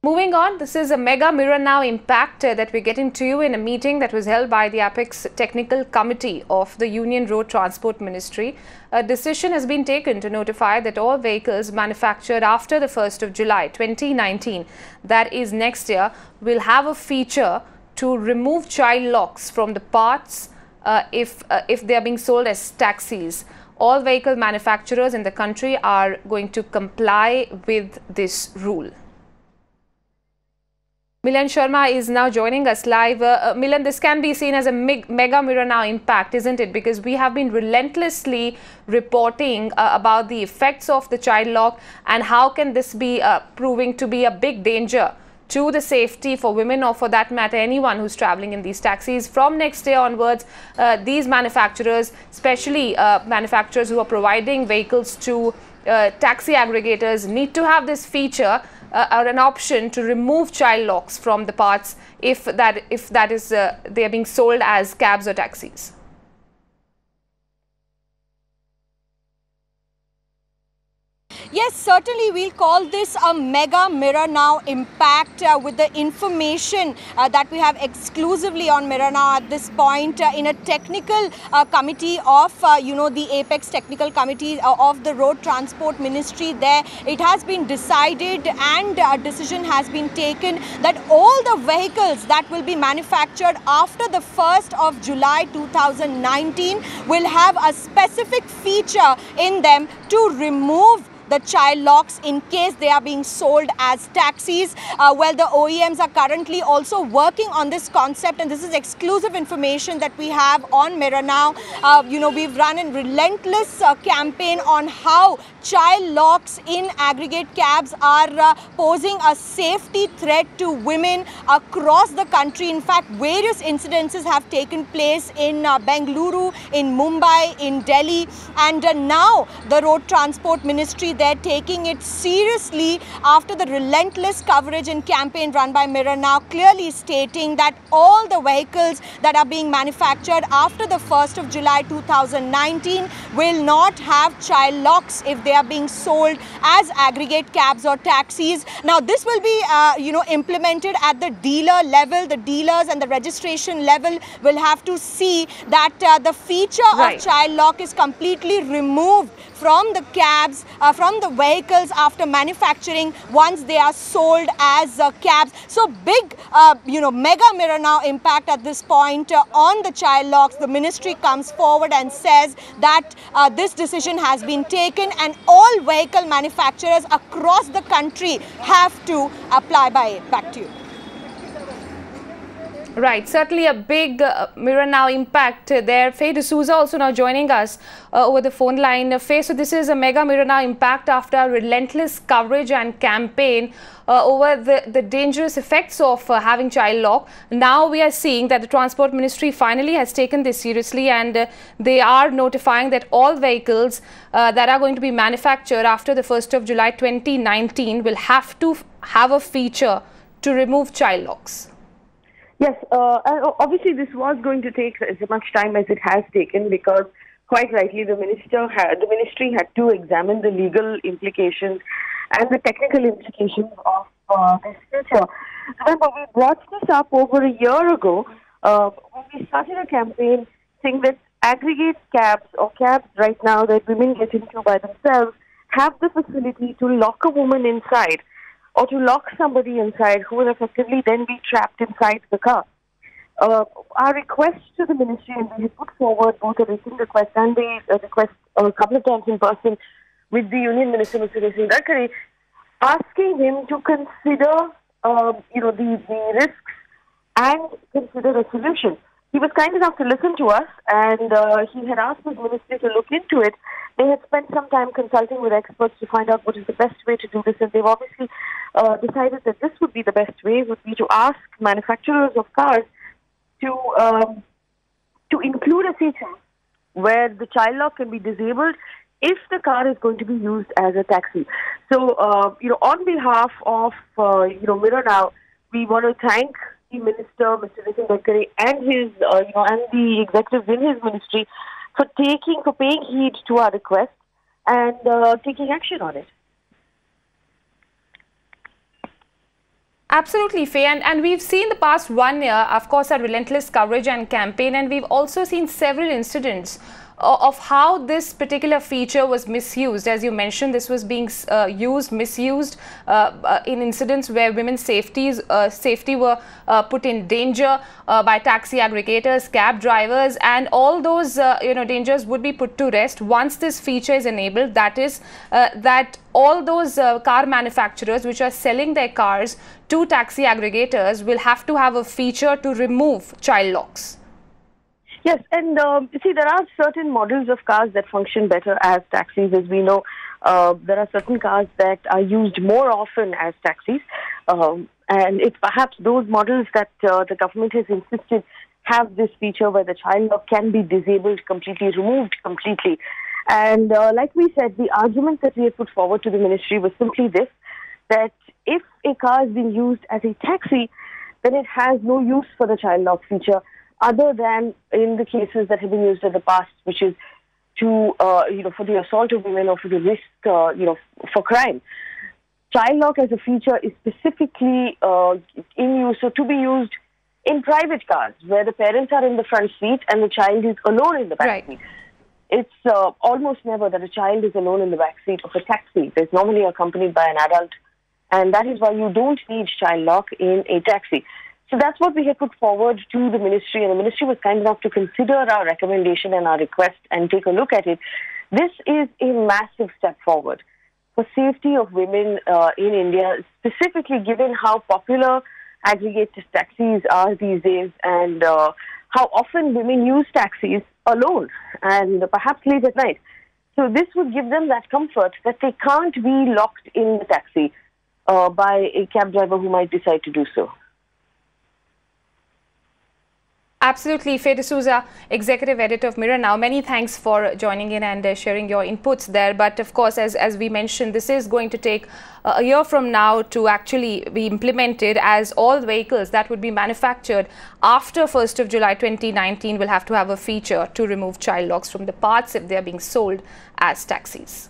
Moving on, this is a mega Mirror Now impact that we're getting to you in a meeting that was held by the Apex Technical Committee of the Union Road Transport Ministry. A decision has been taken to notify that all vehicles manufactured after the 1st of July 2019, that is next year, will have a feature to remove child locks from the parts if they are being sold as taxis. All vehicle manufacturers in the country are going to comply with this rule. Milan Sharma is now joining us live. Milan, this can be seen as a mega Mirror Now impact, isn't it? Because we have been relentlessly reporting about the effects of the child lock and how can this be proving to be a big danger to the safety for women or for that matter anyone who's traveling in these taxis. From next day onwards, these manufacturers, especially manufacturers who are providing vehicles to taxi aggregators, need to have this feature or an option to remove child locks from the parts if that is they are being sold as cabs or taxis. Yes, certainly we'll call this a mega Mirror Now impact with the information that we have exclusively on Mirror Now at this point in a technical committee of, the Apex Technical Committee of the Road Transport Ministry there. It has been decided and a decision has been taken that all the vehicles that will be manufactured after the 1st of July 2019 will have a specific feature in them to remove the child locks in case they are being sold as taxis. Well, the OEMs are currently also working on this concept, and this is exclusive information that we have on Mirror Now. We've run a relentless campaign on how child locks in aggregate cabs are posing a safety threat to women across the country. In fact, various incidences have taken place in Bengaluru, in Mumbai, in Delhi, and now the Road Transport Ministry, they're taking it seriously after the relentless coverage and campaign run by Mirror Now, clearly stating that all the vehicles that are being manufactured after the 1st of July 2019 will not have child locks if they are being sold as aggregate cabs or taxis. Now, this will be, implemented at the dealer level. The dealers and the registration level will have to see that the feature of child lock is completely removed from the cabs, from the vehicles after manufacturing once they are sold as cabs. So big, mega Mirror Now impact at this point on the child locks. The ministry comes forward and says that this decision has been taken and all vehicle manufacturers across the country have to apply by it. Back to you. Right, certainly a big Mirror Now impact there. Faye D'Souza also now joining us over the phone line. Faye, so this is a mega Mirror Now impact after relentless coverage and campaign over the dangerous effects of having child lock. Now we are seeing that the Transport Ministry finally has taken this seriously, and they are notifying that all vehicles that are going to be manufactured after the 1st of July 2019 will have to have a feature to remove child locks. Yes, obviously this was going to take as much time as it has taken because, quite rightly, the ministry had to examine the legal implications and the technical implications of this feature. Remember, we brought this up over a year ago when we started a campaign saying that aggregate cabs or cabs right now that women get into by themselves have the facility to lock a woman inside, or to lock somebody inside who will effectively then be trapped inside the car. Our request to the ministry, and we have put forward both a written request and a request a couple of times in person with the Union Minister, Mr. Nitin Gadkari, asking him to consider, the risks and consider a solution. He was kind enough to listen to us, and he had asked his ministry to look into it. They had spent some time consulting with experts to find out what is the best way to do this, and they've obviously decided that this would be the best way, would be to ask manufacturers of cars to include a feature where the child lock can be disabled if the car is going to be used as a taxi. So, on behalf of, Mirror Now, we want to thank the Minister, Mr. Nitin Gadkari, and his, and the executives in his ministry for paying heed to our request and taking action on it. Absolutely, Faye. And we've seen the past 1 year, of course, a relentless coverage and campaign, and we've also seen several incidents of how this particular feature was misused. As you mentioned, this was being misused in incidents where women's safety were put in danger by taxi aggregators, cab drivers, and all those dangers would be put to rest once this feature is enabled. That is that all those car manufacturers which are selling their cars to taxi aggregators will have to have a feature to remove child locks. Yes, and see, there are certain models of cars that function better as taxis. As we know, there are certain cars that are used more often as taxis, and it's perhaps those models that the government has insisted have this feature where the child lock can be disabled completely, removed completely. And like we said, the argument that we had put forward to the ministry was simply this, that if a car is being used as a taxi, then it has no use for the child lock feature, other than in the cases that have been used in the past, which is to, for the assault of women or for the risk, for crime. Child lock as a feature is specifically in use, so to be used in private cars, where the parents are in the front seat and the child is alone in the back seat. It's almost never that a child is alone in the back seat of a taxi. It's normally accompanied by an adult, and that is why you don't need child lock in a taxi. So that's what we had put forward to the ministry, and the ministry was kind enough to consider our recommendation and our request and take a look at it. This is a massive step forward for safety of women in India, specifically given how popular aggregated taxis are these days and how often women use taxis alone and perhaps late at night. So this would give them that comfort that they can't be locked in the taxi by a cab driver who might decide to do so. Absolutely. Faye D'Souza, Executive Editor of Mirror Now, many thanks for joining in and sharing your inputs there. But of course, as we mentioned, this is going to take a year from now to actually be implemented, as all vehicles that would be manufactured after 1st of July 2019 will have to have a feature to remove child locks from the parts if they are being sold as taxis.